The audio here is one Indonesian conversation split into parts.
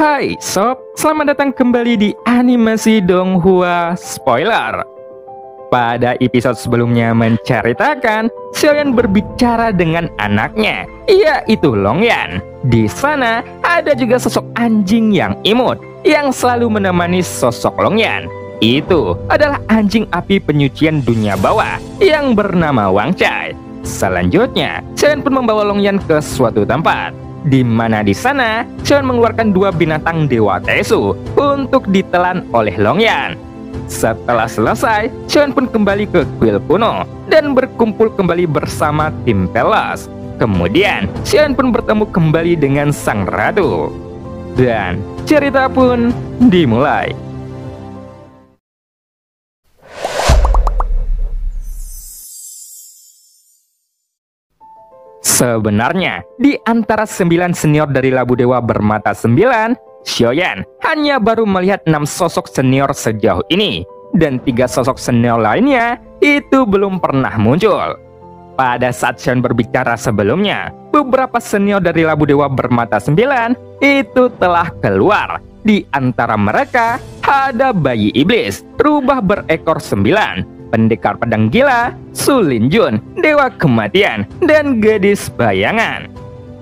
Hai sob, selamat datang kembali di Animasi Donghua Spoiler. Pada episode sebelumnya menceritakan Xiaoyan berbicara dengan anaknya, yaitu Longyan. Di sana ada juga sosok anjing yang imut yang selalu menemani sosok Longyan. Itu adalah anjing api penyucian dunia bawah yang bernama Wang Chai. Selanjutnya, Xiaoyan pun membawa Longyan ke suatu tempat, di mana di sana Xiaoyan mengeluarkan dua binatang dewa Tesu untuk ditelan oleh Longyan. Setelah selesai, Xiaoyan pun kembali ke kuil kuno dan berkumpul kembali bersama tim Pelas. Kemudian, Xiaoyan pun bertemu kembali dengan sang ratu. Dan cerita pun dimulai. Sebenarnya, di antara 9 senior dari Labu Dewa Bermata 9, Xiaoyan hanya baru melihat 6 sosok senior sejauh ini, dan 3 sosok senior lainnya itu belum pernah muncul. Pada saat Xiaoyan berbicara sebelumnya, beberapa senior dari Labu Dewa Bermata 9 itu telah keluar. Di antara mereka ada bayi iblis, rubah berekor 9, pendekar pedang gila, Su Linjun, dewa kematian, dan gadis bayangan.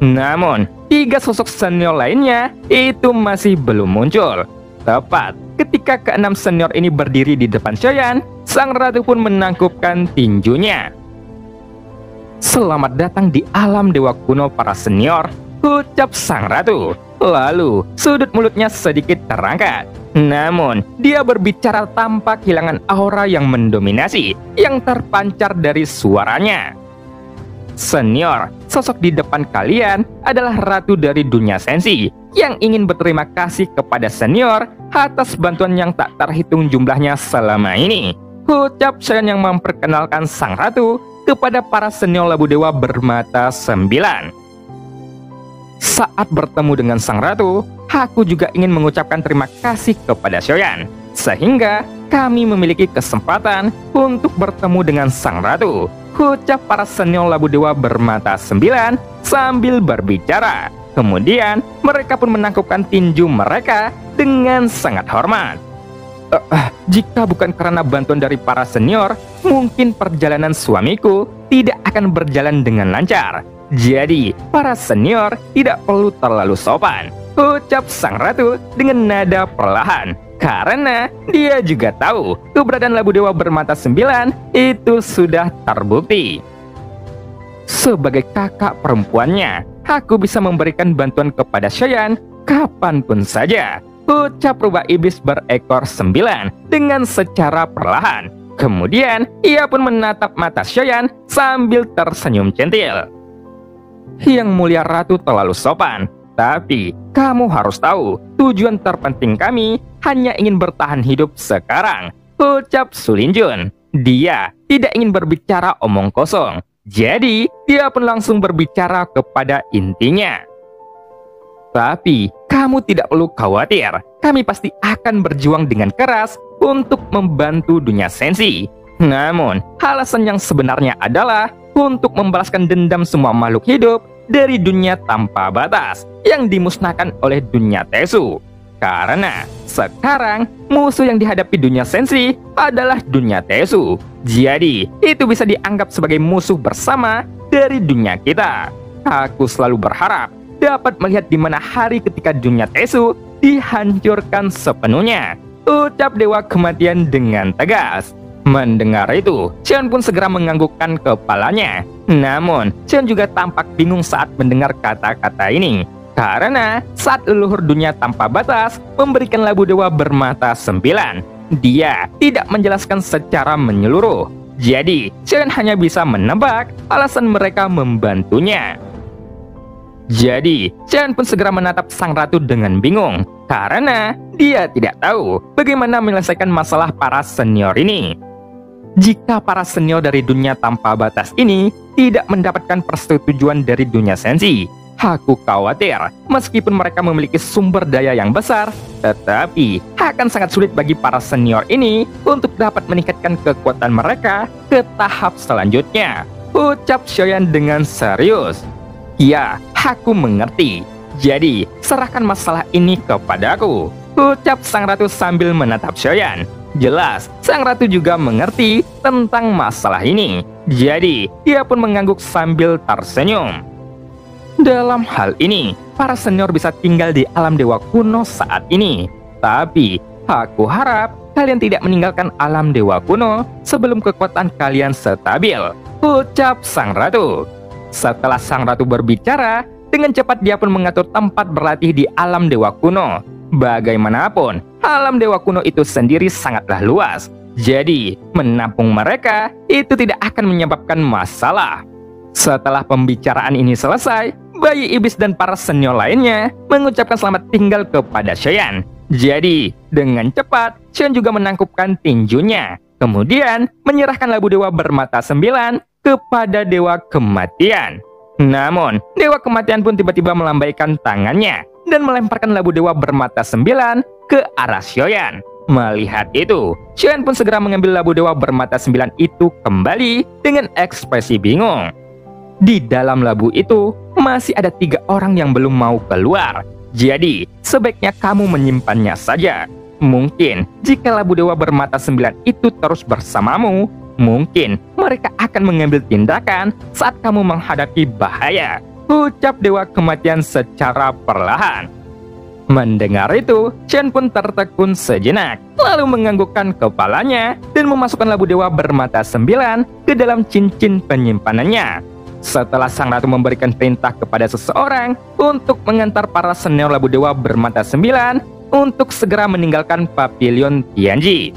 Namun, 3 sosok senior lainnya itu masih belum muncul. Tepat ketika ke-6 senior ini berdiri di depan Xiaoyan, sang ratu pun menangkupkan tinjunya. "Selamat datang di alam dewa kuno para senior," ucap sang ratu. Lalu, sudut mulutnya sedikit terangkat. Namun, dia berbicara tanpa kehilangan aura yang mendominasi yang terpancar dari suaranya. "Senior, sosok di depan kalian adalah ratu dari dunia sensi yang ingin berterima kasih kepada senior atas bantuan yang tak terhitung jumlahnya selama ini," ucap Xiaoyan yang memperkenalkan sang ratu kepada para senior Labu Dewa Bermata 9. Saat bertemu dengan sang ratu, aku juga ingin mengucapkan terima kasih kepada Xiaoyan, sehingga kami memiliki kesempatan untuk bertemu dengan sang ratu, ucap para senior Labu Dewa Bermata 9 sambil berbicara. Kemudian, mereka pun menangkupkan tinju mereka dengan sangat hormat. Jika bukan karena bantuan dari para senior, mungkin perjalanan suamiku tidak akan berjalan dengan lancar. Jadi, para senior tidak perlu terlalu sopan, ucap sang ratu dengan nada perlahan. Karena dia juga tahu keberadaan Labu Dewa Bermata 9 itu sudah terbukti. "Sebagai kakak perempuannya, aku bisa memberikan bantuan kepada Xiaoyan kapanpun saja," ucap rubah iblis berekor 9 dengan secara perlahan. Kemudian, ia pun menatap mata Xiaoyan sambil tersenyum centil. "Yang mulia ratu terlalu sopan, tapi kamu harus tahu tujuan terpenting kami hanya ingin bertahan hidup sekarang," ucap Su Linjun. Dia tidak ingin berbicara omong kosong, jadi dia pun langsung berbicara kepada intinya. "Tapi kamu tidak perlu khawatir, kami pasti akan berjuang dengan keras untuk membantu dunia sensi. Namun, alasan yang sebenarnya adalah untuk membalaskan dendam semua makhluk hidup dari dunia tanpa batas yang dimusnahkan oleh dunia Tesu. Karena sekarang musuh yang dihadapi dunia sensi adalah dunia Tesu. Jadi, itu bisa dianggap sebagai musuh bersama dari dunia kita. Aku selalu berharap dapat melihat di mana hari ketika dunia Tesu dihancurkan sepenuhnya," ucap dewa kematian dengan tegas. Mendengar itu, Xiaoyan pun segera menganggukkan kepalanya. Namun, Xiaoyan juga tampak bingung saat mendengar kata-kata ini. Karena saat leluhur dunia tanpa batas memberikan Labu Dewa Bermata 9, dia tidak menjelaskan secara menyeluruh. Jadi, Xiaoyan hanya bisa menebak alasan mereka membantunya. Jadi, Xiaoyan pun segera menatap sang ratu dengan bingung. Karena dia tidak tahu bagaimana menyelesaikan masalah para senior ini. Jika para senior dari dunia tanpa batas ini tidak mendapatkan persetujuan dari dunia sensi, aku khawatir meskipun mereka memiliki sumber daya yang besar, tetapi akan sangat sulit bagi para senior ini untuk dapat meningkatkan kekuatan mereka ke tahap selanjutnya, ucap Xiaoyan dengan serius. "Ya, aku mengerti. Jadi, serahkan masalah ini kepadaku, ucap sang ratu sambil menatap Xiaoyan. Jelas, sang ratu juga mengerti tentang masalah ini. Jadi, dia pun mengangguk sambil tersenyum. Dalam hal ini, para senior bisa tinggal di alam dewa kuno saat ini. Tapi, aku harap kalian tidak meninggalkan alam dewa kuno sebelum kekuatan kalian stabil, ucap sang ratu. Setelah sang ratu berbicara, dengan cepat dia pun mengatur tempat berlatih di alam dewa kuno. Bagaimanapun, alam dewa kuno itu sendiri sangatlah luas. Jadi, menampung mereka itu tidak akan menyebabkan masalah. Setelah pembicaraan ini selesai, bayi iblis dan para senior lainnya mengucapkan selamat tinggal kepada Xiaoyan. Jadi, dengan cepat, Xiaoyan juga menangkupkan tinjunya. Kemudian, menyerahkan labu dewa bermata 9 kepada dewa kematian. Namun, dewa kematian pun tiba-tiba melambaikan tangannya dan melemparkan labu dewa bermata 9 ke arah Xiaoyan. Melihat itu, Xiaoyan pun segera mengambil labu dewa bermata 9 itu kembali dengan ekspresi bingung. Di dalam labu itu, masih ada 3 orang yang belum mau keluar. Jadi, sebaiknya kamu menyimpannya saja. Mungkin, jika labu dewa bermata 9 itu terus bersamamu, mungkin mereka akan mengambil tindakan saat kamu menghadapi bahaya, ucap dewa kematian secara perlahan. Mendengar itu, Xiaoyan pun tertekun sejenak, lalu menganggukkan kepalanya dan memasukkan labu dewa bermata 9 ke dalam cincin penyimpanannya. Setelah sang ratu memberikan perintah kepada seseorang untuk mengantar para senior labu dewa bermata 9 untuk segera meninggalkan Pavilion Tianji.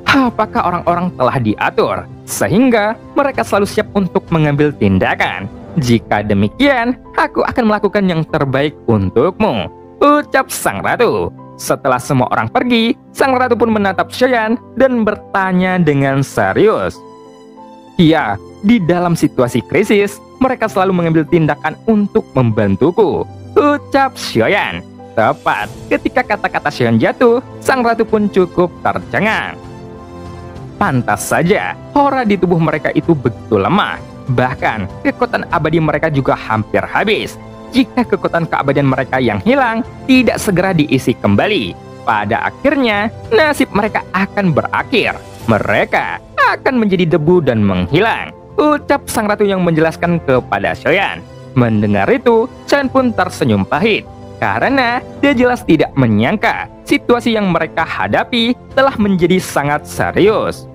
Apakah orang-orang telah diatur sehingga mereka selalu siap untuk mengambil tindakan? Jika demikian, aku akan melakukan yang terbaik untukmu, ucap sang ratu. Setelah semua orang pergi, sang ratu pun menatap Xiaoyan dan bertanya dengan serius. Ya, di dalam situasi krisis, mereka selalu mengambil tindakan untuk membantuku, ucap Xiaoyan. Tepat ketika kata-kata Xiaoyan jatuh, sang ratu pun cukup tercengang. Pantas saja, aura di tubuh mereka itu begitu lemah. Bahkan, kekuatan abadi mereka juga hampir habis. Jika kekuatan keabadian mereka yang hilang tidak segera diisi kembali, pada akhirnya nasib mereka akan berakhir. Mereka akan menjadi debu dan menghilang, ucap sang ratu yang menjelaskan kepada Xiaoyan. Mendengar itu, Xiaoyan pun tersenyum pahit, karena dia jelas tidak menyangka situasi yang mereka hadapi telah menjadi sangat serius.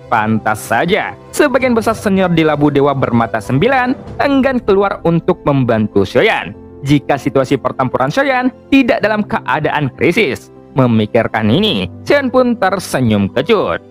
Pantas saja, sebagian besar senior di labu dewa bermata 9 enggan keluar untuk membantu Xiaoyan. Jika situasi pertempuran Xiaoyan tidak dalam keadaan krisis. Memikirkan ini, Xiaoyan pun tersenyum kecut.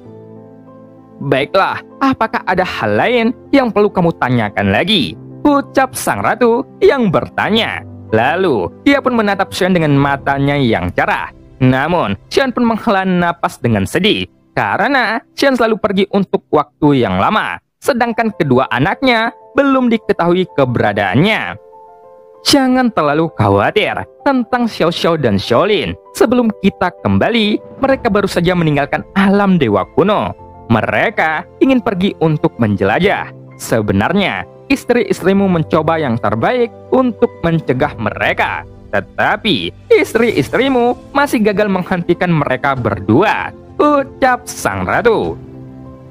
Baiklah, apakah ada hal lain yang perlu kamu tanyakan lagi? Ucap sang ratu yang bertanya. Lalu, dia pun menatap Xiaoyan dengan matanya yang cerah. Namun, Xiaoyan pun menghela napas dengan sedih, karena Xiaoyan selalu pergi untuk waktu yang lama, sedangkan kedua anaknya belum diketahui keberadaannya. Jangan terlalu khawatir tentang Xiao Xiao dan Xiaolin. Sebelum kita kembali, mereka baru saja meninggalkan alam dewa kuno. Mereka ingin pergi untuk menjelajah. Sebenarnya, istri-istrimu mencoba yang terbaik untuk mencegah mereka. Tetapi, istri-istrimu masih gagal menghentikan mereka berdua, ucap sang ratu.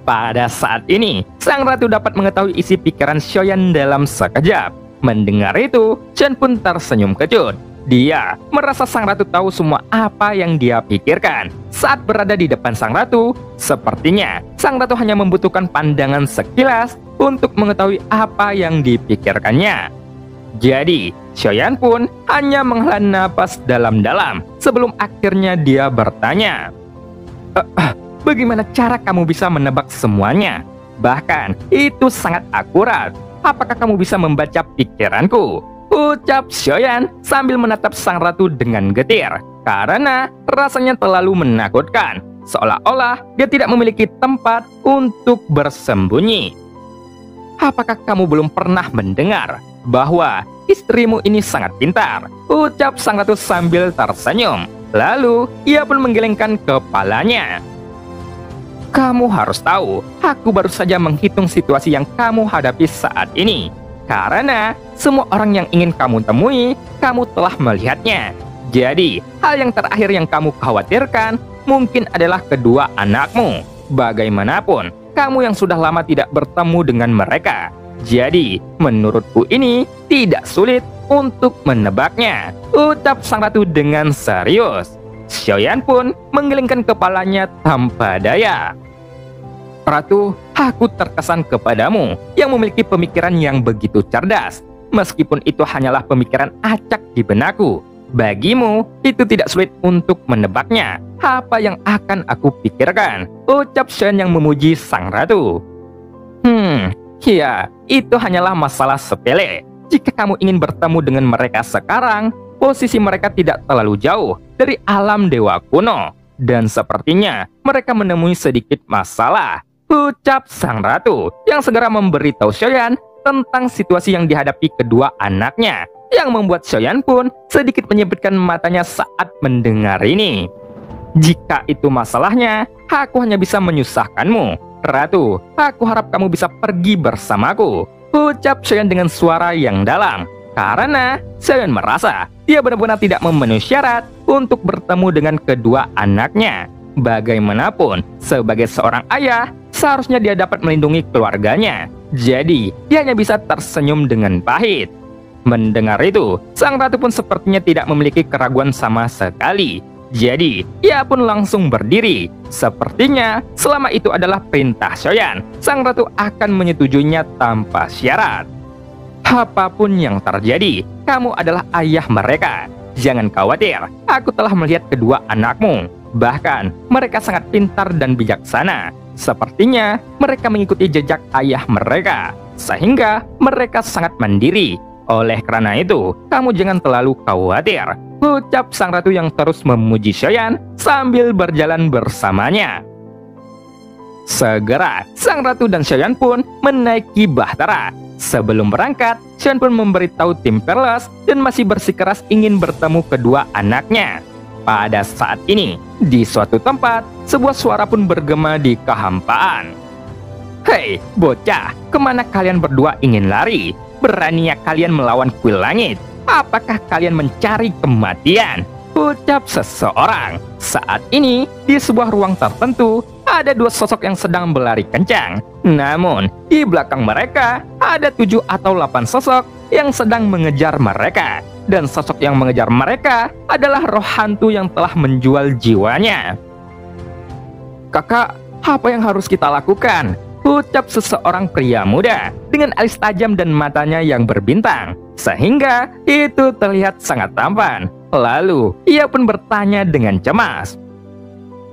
Pada saat ini, sang ratu dapat mengetahui isi pikiran Xiaoyan dalam sekejap. Mendengar itu, Xiaoyan pun tersenyum kecut. Dia merasa sang ratu tahu semua apa yang dia pikirkan. Saat berada di depan sang ratu, sepertinya sang ratu hanya membutuhkan pandangan sekilas untuk mengetahui apa yang dipikirkannya. Jadi, Xiaoyan pun hanya menghela napas dalam-dalam sebelum akhirnya dia bertanya, bagaimana cara kamu bisa menebak semuanya? Bahkan, itu sangat akurat. Apakah kamu bisa membaca pikiranku? Ucap Xiaoyan sambil menatap sang ratu dengan getir, karena rasanya terlalu menakutkan, seolah-olah dia tidak memiliki tempat untuk bersembunyi. Apakah kamu belum pernah mendengar bahwa istrimu ini sangat pintar? Ucap sang ratu sambil tersenyum. Lalu, ia pun menggelengkan kepalanya. Kamu harus tahu, aku baru saja menghitung situasi yang kamu hadapi saat ini. Karena semua orang yang ingin kamu temui, kamu telah melihatnya. Jadi, hal yang terakhir yang kamu khawatirkan mungkin adalah kedua anakmu. Bagaimanapun, kamu yang sudah lama tidak bertemu dengan mereka. Jadi, menurutku ini tidak sulit untuk menebaknya, ucap sang ratu dengan serius. Xiaoyan pun menggelengkan kepalanya tanpa daya. Ratu, aku terkesan kepadamu yang memiliki pemikiran yang begitu cerdas. Meskipun itu hanyalah pemikiran acak di benakku, bagimu itu tidak sulit untuk menebaknya. Apa yang akan aku pikirkan? Ucap Xiaoyan yang memuji sang ratu. Ya, itu hanyalah masalah sepele. Jika kamu ingin bertemu dengan mereka sekarang, posisi mereka tidak terlalu jauh dari alam dewa kuno. Dan sepertinya mereka menemui sedikit masalah, ucap sang ratu yang segera memberitahu Xiaoyan tentang situasi yang dihadapi kedua anaknya, yang membuat Xiaoyan pun sedikit menyipitkan matanya saat mendengar ini. Jika itu masalahnya, aku hanya bisa menyusahkanmu. Ratu, aku harap kamu bisa pergi bersamaku, ucap Xiaoyan dengan suara yang dalam. Karena Xiaoyan merasa dia benar-benar tidak memenuhi syarat untuk bertemu dengan kedua anaknya. Bagaimanapun, sebagai seorang ayah, seharusnya dia dapat melindungi keluarganya. Jadi, dia hanya bisa tersenyum dengan pahit. Mendengar itu, sang ratu pun sepertinya tidak memiliki keraguan sama sekali. Jadi, ia pun langsung berdiri. Sepertinya, selama itu adalah perintah Xiaoyan, sang ratu akan menyetujuinya tanpa syarat. Apapun yang terjadi, kamu adalah ayah mereka. Jangan khawatir, aku telah melihat kedua anakmu. Bahkan, mereka sangat pintar dan bijaksana. Sepertinya, mereka mengikuti jejak ayah mereka, sehingga mereka sangat mandiri. Oleh karena itu, kamu jangan terlalu khawatir, ucap sang ratu yang terus memuji Xiaoyan sambil berjalan bersamanya. Segera, sang ratu dan Xiaoyan pun menaiki bahtera. Sebelum berangkat, Xiaoyan pun memberitahu tim Perles dan masih bersikeras ingin bertemu kedua anaknya. Pada saat ini, di suatu tempat, sebuah suara pun bergema di kehampaan. Hei, bocah, kemana kalian berdua ingin lari? Beraninya kalian melawan kuil langit? Apakah kalian mencari kematian? Ucap seseorang. Saat ini, di sebuah ruang tertentu, ada dua sosok yang sedang berlari kencang. Namun, di belakang mereka, ada 7 atau 8 sosok yang sedang mengejar mereka. Dan sosok yang mengejar mereka adalah roh hantu yang telah menjual jiwanya. Kakak, apa yang harus kita lakukan? Ucap seseorang pria muda dengan alis tajam dan matanya yang berbintang, sehingga itu terlihat sangat tampan. Lalu, ia pun bertanya dengan cemas.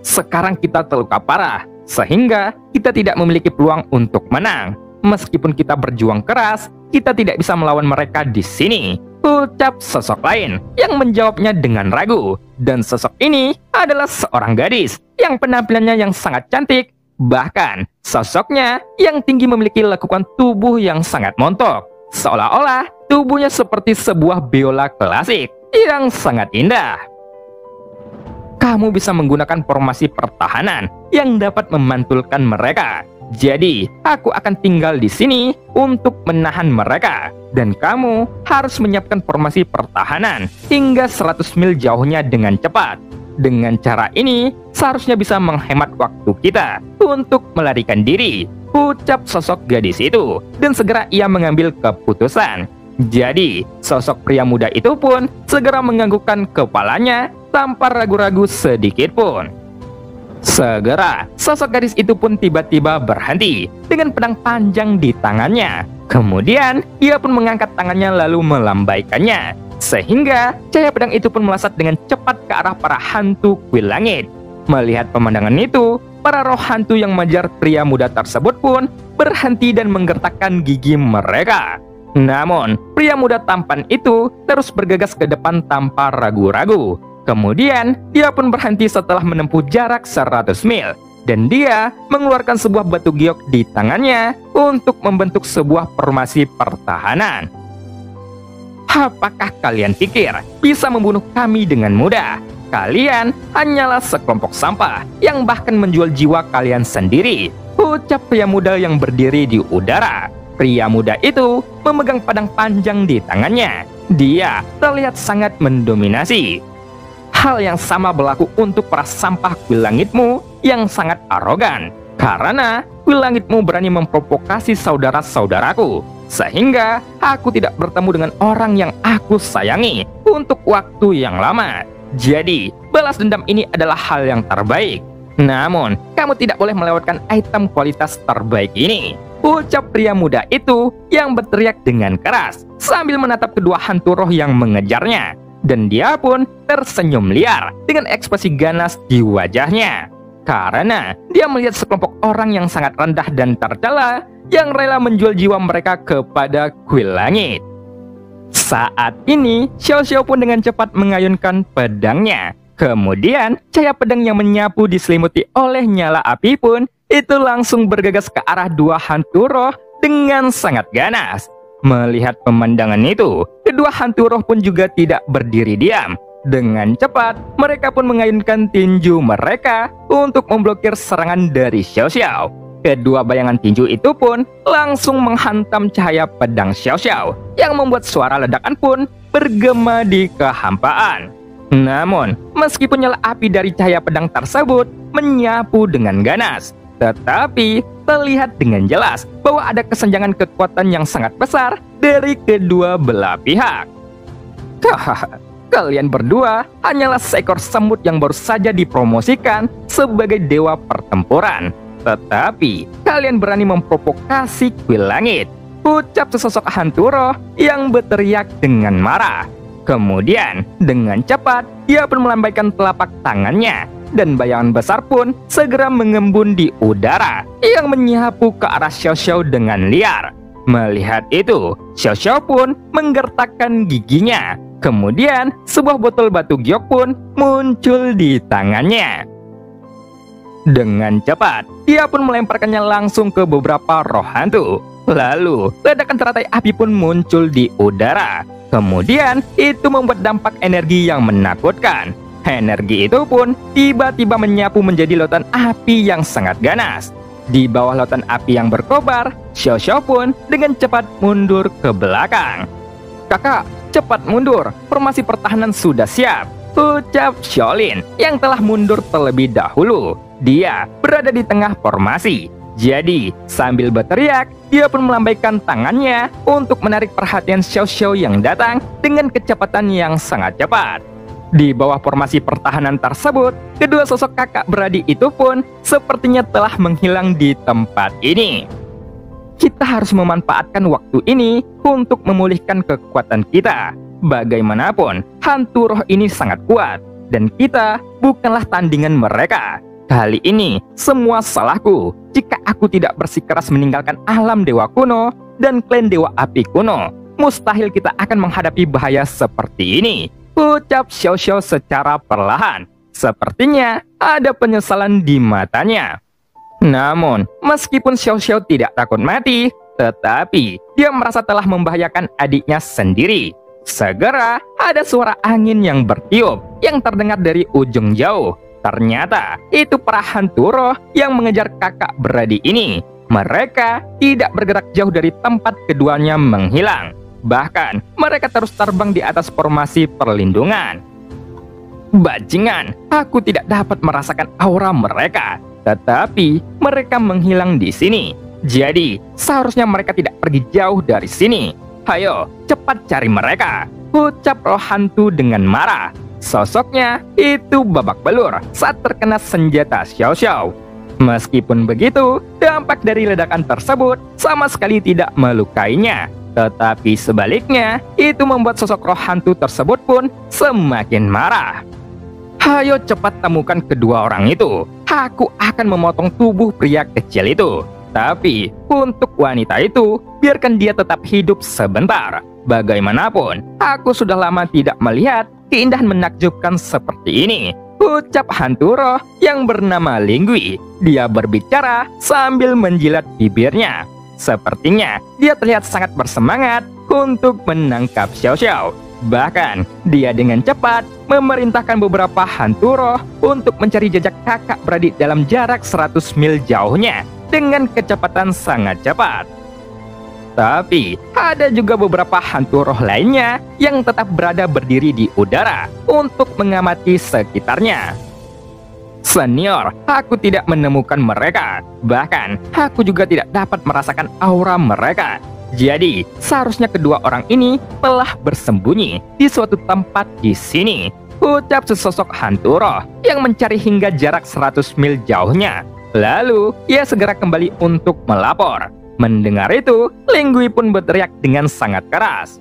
Sekarang kita terluka parah, sehingga kita tidak memiliki peluang untuk menang. Meskipun kita berjuang keras, kita tidak bisa melawan mereka di sini, ucap sosok lain yang menjawabnya dengan ragu. Dan sosok ini adalah seorang gadis yang penampilannya yang sangat cantik. Bahkan, sosoknya yang tinggi memiliki lekukan tubuh yang sangat montok. Seolah-olah tubuhnya seperti sebuah biola klasik yang sangat indah. Kamu bisa menggunakan formasi pertahanan yang dapat memantulkan mereka. Jadi, aku akan tinggal di sini untuk menahan mereka. Dan kamu harus menyiapkan formasi pertahanan hingga 100 mil jauhnya dengan cepat. Dengan cara ini, seharusnya bisa menghemat waktu kita untuk melarikan diri, ucap sosok gadis itu. Dan segera ia mengambil keputusan. Jadi, sosok pria muda itu pun segera menganggukkan kepalanya tanpa ragu-ragu sedikit pun. Segera, sosok gadis itu pun tiba-tiba berhenti dengan pedang panjang di tangannya. Kemudian, ia pun mengangkat tangannya lalu melambaikannya, sehingga cahaya pedang itu pun melesat dengan cepat ke arah para hantu kuil langit. Melihat pemandangan itu, para roh hantu yang mengejar pria muda tersebut pun berhenti dan menggertakkan gigi mereka. Namun, pria muda tampan itu terus bergegas ke depan tanpa ragu-ragu. Kemudian, dia pun berhenti setelah menempuh jarak 100 mil. Dan dia mengeluarkan sebuah batu giok di tangannya untuk membentuk sebuah formasi pertahanan. Apakah kalian pikir bisa membunuh kami dengan mudah? Kalian hanyalah sekelompok sampah yang bahkan menjual jiwa kalian sendiri, ucap pria muda yang berdiri di udara. pria muda itu memegang pedang panjang di tangannya. Dia terlihat sangat mendominasi. Hal yang sama berlaku untuk para sampah kuil langitmu yang sangat arogan. Karena kuil langitmu berani memprovokasi saudara-saudaraku, sehingga aku tidak bertemu dengan orang yang aku sayangi untuk waktu yang lama. Jadi, balas dendam ini adalah hal yang terbaik. Namun, kamu tidak boleh melewatkan item kualitas terbaik ini, ucap pria muda itu yang berteriak dengan keras sambil menatap kedua hantu roh yang mengejarnya. Dan dia pun tersenyum liar dengan ekspresi ganas di wajahnya. Karena dia melihat sekelompok orang yang sangat rendah dan tercela yang rela menjual jiwa mereka kepada kuil langit. Saat ini, Xiao Xiao pun dengan cepat mengayunkan pedangnya. Kemudian, cahaya pedang yang menyapu diselimuti oleh nyala api pun itu langsung bergegas ke arah dua hantu roh dengan sangat ganas. Melihat pemandangan itu, kedua hantu roh pun juga tidak berdiri diam. Dengan cepat, mereka pun mengayunkan tinju mereka untuk memblokir serangan dari Xiao Xiao. Kedua bayangan tinju itu pun langsung menghantam cahaya pedang Xiao Xiao yang membuat suara ledakan pun bergema di kehampaan. Namun, meskipun nyala api dari cahaya pedang tersebut menyapu dengan ganas, tetapi terlihat dengan jelas bahwa ada kesenjangan kekuatan yang sangat besar dari kedua belah pihak. Kalian berdua hanyalah seekor semut yang baru saja dipromosikan sebagai dewa pertempuran. Tetapi, kalian berani memprovokasi kuil langit, ucap sesosok hantu roh yang berteriak dengan marah. Kemudian, dengan cepat, dia pun melambaikan telapak tangannya, dan bayangan besar pun segera mengembun di udara yang menyapu ke arah Xiao Xiao dengan liar. Melihat itu, Xiao Xiao pun menggertakkan giginya. Kemudian, sebuah botol batu giok pun muncul di tangannya. Dengan cepat, dia pun melemparkannya langsung ke beberapa roh hantu. Lalu, ledakan teratai api pun muncul di udara. Kemudian, itu membuat dampak energi yang menakutkan. Energi itu pun tiba-tiba menyapu menjadi lautan api yang sangat ganas. Di bawah lautan api yang berkobar, Xiao Xiao pun dengan cepat mundur ke belakang. Kakak, cepat mundur, formasi pertahanan sudah siap, ucap Xiaolin yang telah mundur terlebih dahulu. Dia berada di tengah formasi. Jadi, sambil berteriak, dia pun melambaikan tangannya untuk menarik perhatian Xiao Xiao yang datang dengan kecepatan yang sangat cepat. Di bawah formasi pertahanan tersebut, kedua sosok kakak beradik itu pun sepertinya telah menghilang di tempat ini. Kita harus memanfaatkan waktu ini untuk memulihkan kekuatan kita. Bagaimanapun, hantu roh ini sangat kuat, dan kita bukanlah tandingan mereka. Kali ini, semua salahku jika aku tidak bersikeras meninggalkan alam dewa kuno dan klan dewa api kuno. Mustahil kita akan menghadapi bahaya seperti ini, ucap Xiao Xiao secara perlahan. Sepertinya ada penyesalan di matanya. Namun, meskipun Xiao Xiao tidak takut mati, tetapi dia merasa telah membahayakan adiknya sendiri. Segera ada suara angin yang bertiup yang terdengar dari ujung jauh. Ternyata itu para hantu roh yang mengejar kakak beradik ini. Mereka tidak bergerak jauh dari tempat keduanya menghilang. Bahkan mereka terus terbang di atas formasi perlindungan. Bajingan, aku tidak dapat merasakan aura mereka, tetapi mereka menghilang di sini. Jadi seharusnya mereka tidak pergi jauh dari sini. Hayo, cepat cari mereka, ucap roh hantu dengan marah. Sosoknya itu babak belur saat terkena senjata Xiao Xiao. Meskipun begitu, dampak dari ledakan tersebut sama sekali tidak melukainya. Tetapi sebaliknya, itu membuat sosok roh hantu tersebut pun semakin marah. Hayo cepat temukan kedua orang itu. Aku akan memotong tubuh pria kecil itu. Tapi untuk wanita itu, biarkan dia tetap hidup sebentar. Bagaimanapun, aku sudah lama tidak melihat keindahan menakjubkan seperti ini, ucap hantu roh yang bernama Linggui. Dia berbicara sambil menjilat bibirnya. Sepertinya dia terlihat sangat bersemangat untuk menangkap Xiao Xiao. Bahkan dia dengan cepat memerintahkan beberapa hantu roh untuk mencari jejak kakak beradik dalam jarak 100 mil jauhnya dengan kecepatan sangat cepat. Tapi ada juga beberapa hantu roh lainnya yang tetap berada berdiri di udara untuk mengamati sekitarnya. Senior, aku tidak menemukan mereka. Bahkan, aku juga tidak dapat merasakan aura mereka. Jadi, seharusnya kedua orang ini telah bersembunyi di suatu tempat di sini. Ucap sesosok hantu roh yang mencari hingga jarak 100 mil jauhnya. Lalu, ia segera kembali untuk melapor. Mendengar itu, Linggui pun berteriak dengan sangat keras.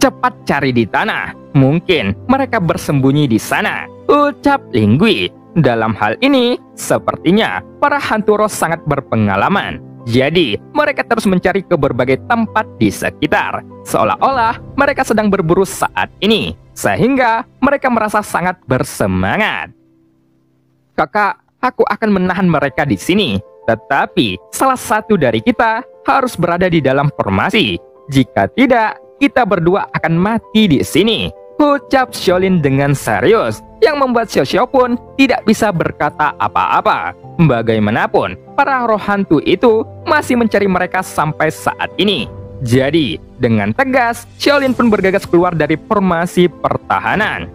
Cepat cari di tanah, mungkin mereka bersembunyi di sana, ucap Linggui. Dalam hal ini, sepertinya para hantu roh sangat berpengalaman. Jadi, mereka terus mencari ke berbagai tempat di sekitar, seolah-olah mereka sedang berburu saat ini, sehingga mereka merasa sangat bersemangat. Kakak, aku akan menahan mereka di sini. Tetapi, salah satu dari kita harus berada di dalam formasi. Jika tidak, kita berdua akan mati di sini, ucap Xiaolin dengan serius, yang membuat Xiao Xiao pun tidak bisa berkata apa-apa. Bagaimanapun, para roh hantu itu masih mencari mereka sampai saat ini. Jadi, dengan tegas, Xiaolin pun bergegas keluar dari formasi pertahanan.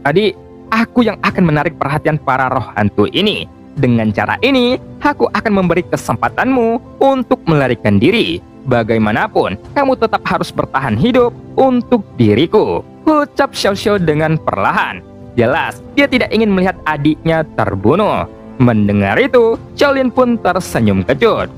Adik, aku yang akan menarik perhatian para roh hantu ini. Dengan cara ini, aku akan memberi kesempatanmu untuk melarikan diri. Bagaimanapun, kamu tetap harus bertahan hidup untuk diriku, ucap Xiao Xiao dengan perlahan. Jelas, dia tidak ingin melihat adiknya terbunuh. Mendengar itu, Xiaolin pun tersenyum kecut.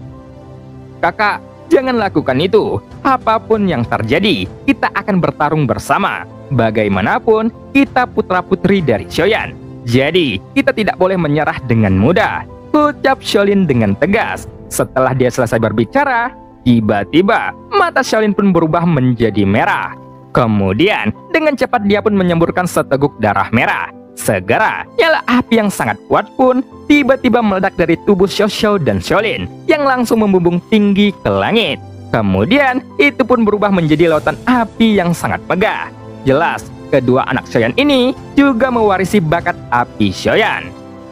Kakak, jangan lakukan itu. Apapun yang terjadi, kita akan bertarung bersama. Bagaimanapun, kita putra-putri dari Xiaoyan. Jadi, kita tidak boleh menyerah dengan mudah, ucap Xiaolin dengan tegas. Setelah dia selesai berbicara, tiba-tiba mata Xiaolin pun berubah menjadi merah. Kemudian, dengan cepat dia pun menyemburkan seteguk darah merah. Segera, nyala api yang sangat kuat pun tiba-tiba meledak dari tubuh Xiao Xiao dan Xiaolin yang langsung membumbung tinggi ke langit. Kemudian, itu pun berubah menjadi lautan api yang sangat megah. Jelas, kedua anak Xiaoyan ini juga mewarisi bakat api Xiaoyan.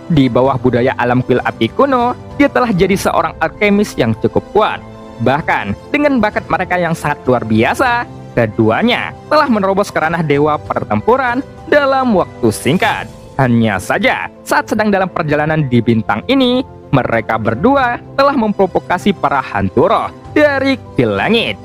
Di bawah budaya alam kuil api kuno, dia telah jadi seorang alkemis yang cukup kuat. Bahkan, dengan bakat mereka yang sangat luar biasa, keduanya telah menerobos ke ranah dewa pertempuran dalam waktu singkat. Hanya saja, saat sedang dalam perjalanan di bintang ini, mereka berdua telah memprovokasi para hantu roh dari kuil langit.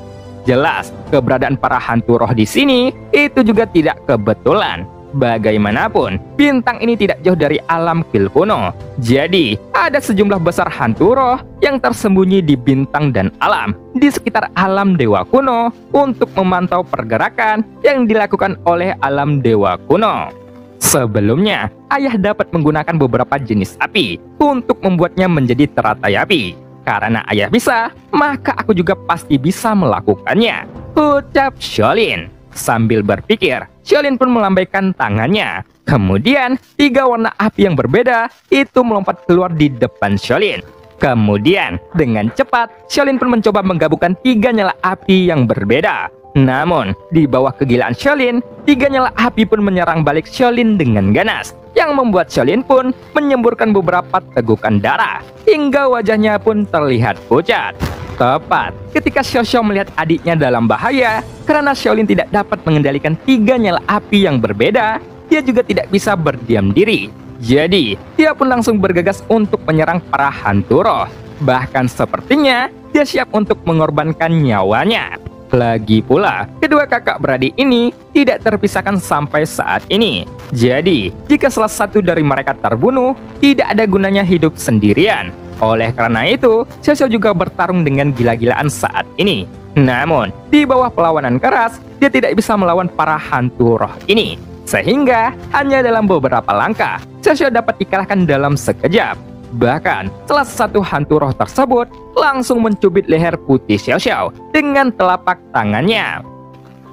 Jelas, keberadaan para hantu roh di sini itu juga tidak kebetulan. Bagaimanapun, bintang ini tidak jauh dari alam kuil kuno. Jadi, ada sejumlah besar hantu roh yang tersembunyi di bintang dan alam di sekitar alam dewa kuno untuk memantau pergerakan yang dilakukan oleh alam dewa kuno. Sebelumnya, ayah dapat menggunakan beberapa jenis api untuk membuatnya menjadi teratai api. Karena ayah bisa, maka aku juga pasti bisa melakukannya, ucap Xiaolin. Sambil berpikir, Xiaolin pun melambaikan tangannya. Kemudian, 3 warna api yang berbeda itu melompat keluar di depan Xiaolin. Kemudian, dengan cepat, Xiaolin pun mencoba menggabungkan 3 nyala api yang berbeda. Namun, di bawah kegilaan Xiaolin, 3 nyala api pun menyerang balik Xiaolin dengan ganas, yang membuat Xiaolin pun menyemburkan beberapa tegukan darah, hingga wajahnya pun terlihat pucat. Tepat ketika Xiao Xiao melihat adiknya dalam bahaya, karena Xiaolin tidak dapat mengendalikan 3 nyala api yang berbeda, dia juga tidak bisa berdiam diri. Jadi, dia pun langsung bergegas untuk menyerang para hantu roh. Bahkan sepertinya, dia siap untuk mengorbankan nyawanya. Lagi pula, kedua kakak beradik ini tidak terpisahkan sampai saat ini. Jadi, jika salah satu dari mereka terbunuh, tidak ada gunanya hidup sendirian. Oleh karena itu, Xiao Xiao juga bertarung dengan gila-gilaan saat ini. Namun, di bawah perlawanan keras, dia tidak bisa melawan para hantu roh ini. Sehingga, hanya dalam beberapa langkah, Xiao Xiao dapat dikalahkan dalam sekejap. Bahkan, salah satu hantu roh tersebut langsung mencubit leher putih Xiao Xiao dengan telapak tangannya.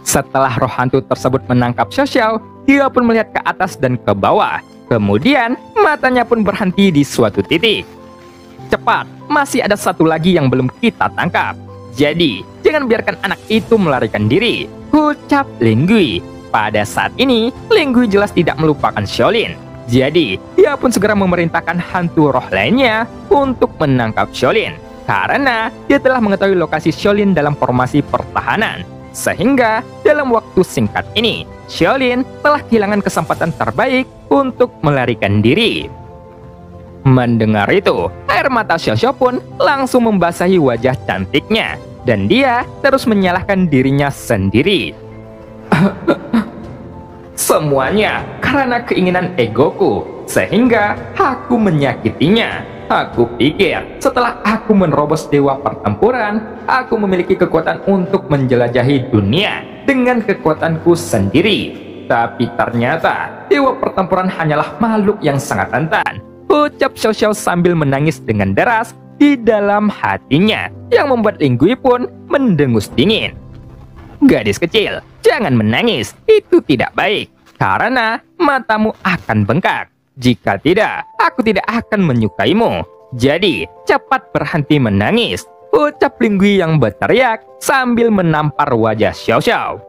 Setelah roh hantu tersebut menangkap Xiao Xiao, dia pun melihat ke atas dan ke bawah. Kemudian, matanya pun berhenti di suatu titik. Cepat, masih ada satu lagi yang belum kita tangkap. Jadi, jangan biarkan anak itu melarikan diri, ucap Linggui. Pada saat ini, Linggui jelas tidak melupakan Xiaolin. Jadi, dia pun segera memerintahkan hantu roh lainnya untuk menangkap Xiaolin. karena dia telah mengetahui lokasi Xiaolin dalam formasi pertahanan. Sehingga dalam waktu singkat ini, Xiaolin telah kehilangan kesempatan terbaik untuk melarikan diri. Mendengar itu, air mata Xiao Xiao pun langsung membasahi wajah cantiknya, dan dia terus menyalahkan dirinya sendiri. Semuanya karena keinginan egoku, sehingga aku menyakitinya. Aku pikir setelah aku menerobos dewa pertempuran, aku memiliki kekuatan untuk menjelajahi dunia dengan kekuatanku sendiri. Tapi ternyata dewa pertempuran hanyalah makhluk yang sangat rentan, ucap Xiao Xiao sambil menangis dengan deras di dalam hatinya, yang membuat Linggui pun mendengus dingin. Gadis kecil, jangan menangis, itu tidak baik, karena matamu akan bengkak. Jika tidak, aku tidak akan menyukaimu. Jadi, cepat berhenti menangis, ucap Linggui yang berteriak sambil menampar wajah Xiao Xiao.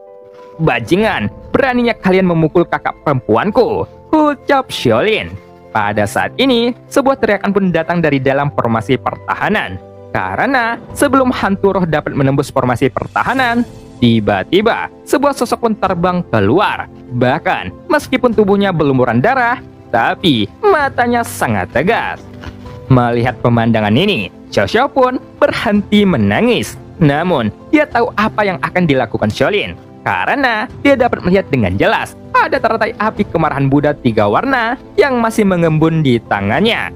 Bajingan, beraninya kalian memukul kakak perempuanku, ucap Xiaolin. Pada saat ini, sebuah teriakan pun datang dari dalam formasi pertahanan. Karena sebelum hantu roh dapat menembus formasi pertahanan, tiba-tiba sebuah sosok pun terbang keluar. Bahkan, meskipun tubuhnya berlumuran darah, tapi matanya sangat tegas. Melihat pemandangan ini, Xiao Xiao pun berhenti menangis. Namun, dia tahu apa yang akan dilakukan Xiaolin, karena dia dapat melihat dengan jelas ada teratai api kemarahan Buddha 3 warna yang masih mengembun di tangannya.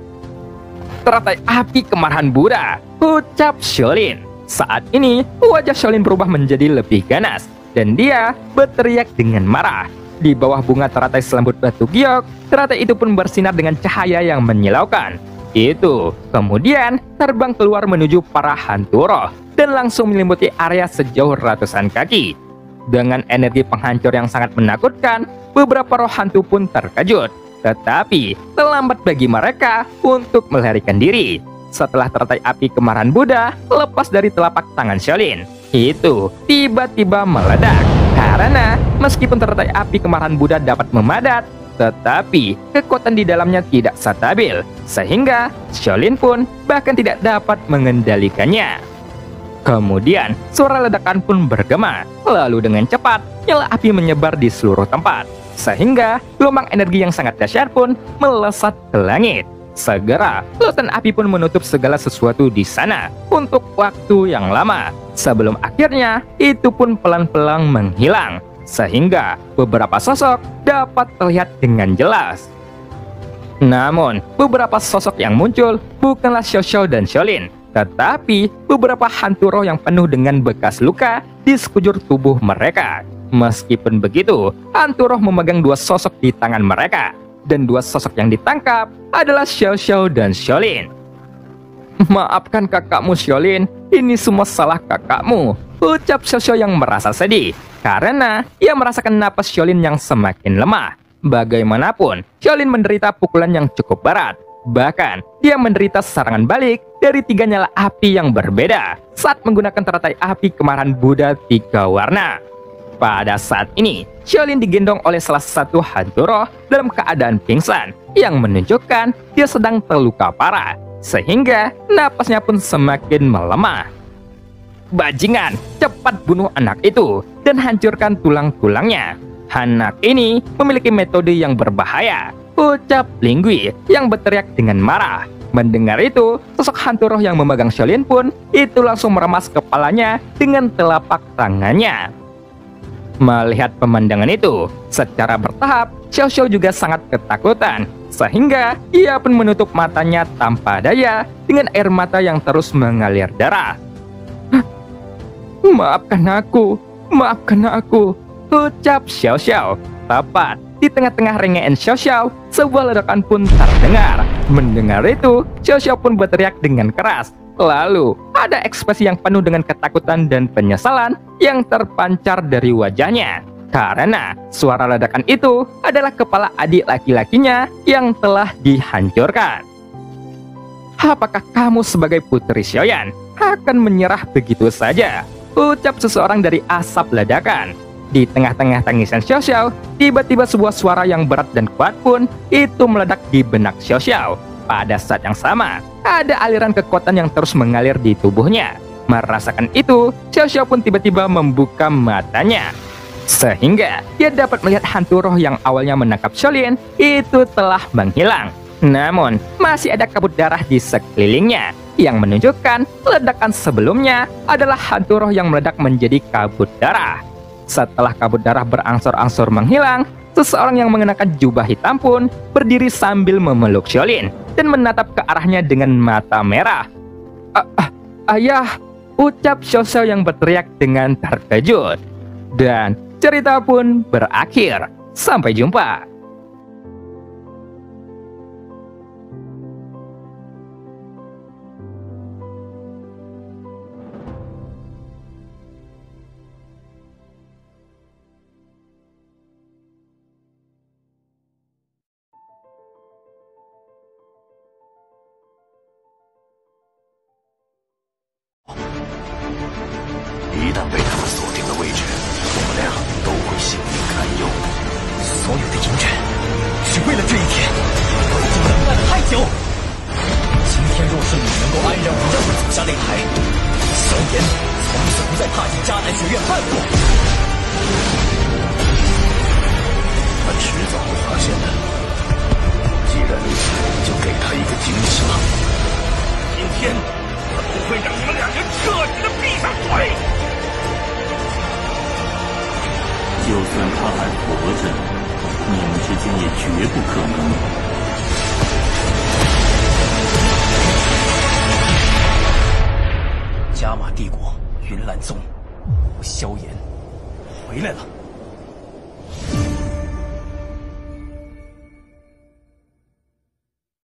Teratai api kemarahan Buddha, ucap Xiaolin. Saat ini, wajah Xiaolin berubah menjadi lebih ganas, dan dia berteriak dengan marah. Di bawah bunga teratai selambut batu giok, teratai itu pun bersinar dengan cahaya yang menyilaukan. Itu kemudian terbang keluar menuju para hantu roh dan langsung menyelimuti area sejauh ratusan kaki. Dengan energi penghancur yang sangat menakutkan, beberapa roh hantu pun terkejut. Tetapi terlambat bagi mereka untuk melarikan diri. Setelah teratai api kemarahan Buddha lepas dari telapak tangan Xiaolin, itu tiba-tiba meledak. Karena meskipun teratai api kemarahan Buddha dapat memadat, tetapi kekuatan di dalamnya tidak stabil, sehingga Xiaolin pun bahkan tidak dapat mengendalikannya. Kemudian suara ledakan pun bergema, lalu dengan cepat nyala api menyebar di seluruh tempat, sehingga gelombang energi yang sangat dahsyat pun melesat ke langit. Segera, lautan api pun menutup segala sesuatu di sana untuk waktu yang lama, sebelum akhirnya itu pun pelan-pelan menghilang, sehingga beberapa sosok dapat terlihat dengan jelas. Namun, beberapa sosok yang muncul bukanlah Xiao Xiao dan Xiaolin, tetapi beberapa hantu roh yang penuh dengan bekas luka di sekujur tubuh mereka. Meskipun begitu, hantu roh memegang 2 sosok di tangan mereka, dan 2 sosok yang ditangkap adalah Xiao Xiao dan Xiaolin. Maafkan kakakmu Xiaolin, ini semua salah kakakmu, ucap Xiao Xiao yang merasa sedih, karena ia merasakan napas Xiaolin yang semakin lemah. Bagaimanapun, Xiaolin menderita pukulan yang cukup berat. Bahkan, dia menderita serangan balik dari 3 nyala api yang berbeda saat menggunakan teratai api kemarahan Buddha 3 warna. Pada saat ini, Xiaolin digendong oleh salah satu hantu roh dalam keadaan pingsan, yang menunjukkan dia sedang terluka parah, sehingga napasnya pun semakin melemah. Bajingan, cepat bunuh anak itu dan hancurkan tulang-tulangnya. Anak ini memiliki metode yang berbahaya, ucap Linggui yang berteriak dengan marah. Mendengar itu, sosok hantu roh yang memegang Xiaolin pun itu langsung meremas kepalanya dengan telapak tangannya. Melihat pemandangan itu, secara bertahap, Xiao Xiao juga sangat ketakutan, sehingga ia pun menutup matanya tanpa daya dengan air mata yang terus mengalir darah. Maafkan aku, ucap Xiao Xiao. Tepat di tengah-tengah rengean Xiao Xiao, sebuah ledakan pun terdengar. Mendengar itu, Xiao Xiao pun berteriak dengan keras. Lalu, ada ekspresi yang penuh dengan ketakutan dan penyesalan yang terpancar dari wajahnya. Karena suara ledakan itu adalah kepala adik laki-lakinya yang telah dihancurkan. Apakah kamu sebagai putri Xiaoyan akan menyerah begitu saja? Ucap seseorang dari asap ledakan. Di tengah-tengah tangisan Xiao Xiao, tiba-tiba sebuah suara yang berat dan kuat pun itu meledak di benak Xiao Xiao. Pada saat yang sama, ada aliran kekuatan yang terus mengalir di tubuhnya. Merasakan itu, Xiao Xiao pun tiba-tiba membuka matanya. Sehingga dia dapat melihat hantu roh yang awalnya menangkap Shaolin itu telah menghilang. Namun, masih ada kabut darah di sekelilingnya yang menunjukkan ledakan sebelumnya adalah hantu roh yang meledak menjadi kabut darah. Setelah kabut darah berangsur-angsur menghilang, seseorang yang mengenakan jubah hitam pun berdiri sambil memeluk Shaolin dan menatap ke arahnya dengan mata merah. Ayah, ucap Xiao Xiao yang berteriak dengan terkejut. Dan cerita pun berakhir. Sampai jumpa.一旦被他们锁定了位置，我们俩都会性命堪忧。所有的隐忍，是为了这一天。我已经等待了太久。今天若是你能够安然无恙地走下擂台，萧炎从此不再踏进迦南学院半步。他迟早会发现的。既然如此，就给他一个惊喜吧。今天我不会让你们两人彻底的闭上嘴。就算他还活着，你们之间也绝不可能。加玛帝国云岚宗，萧炎回来了。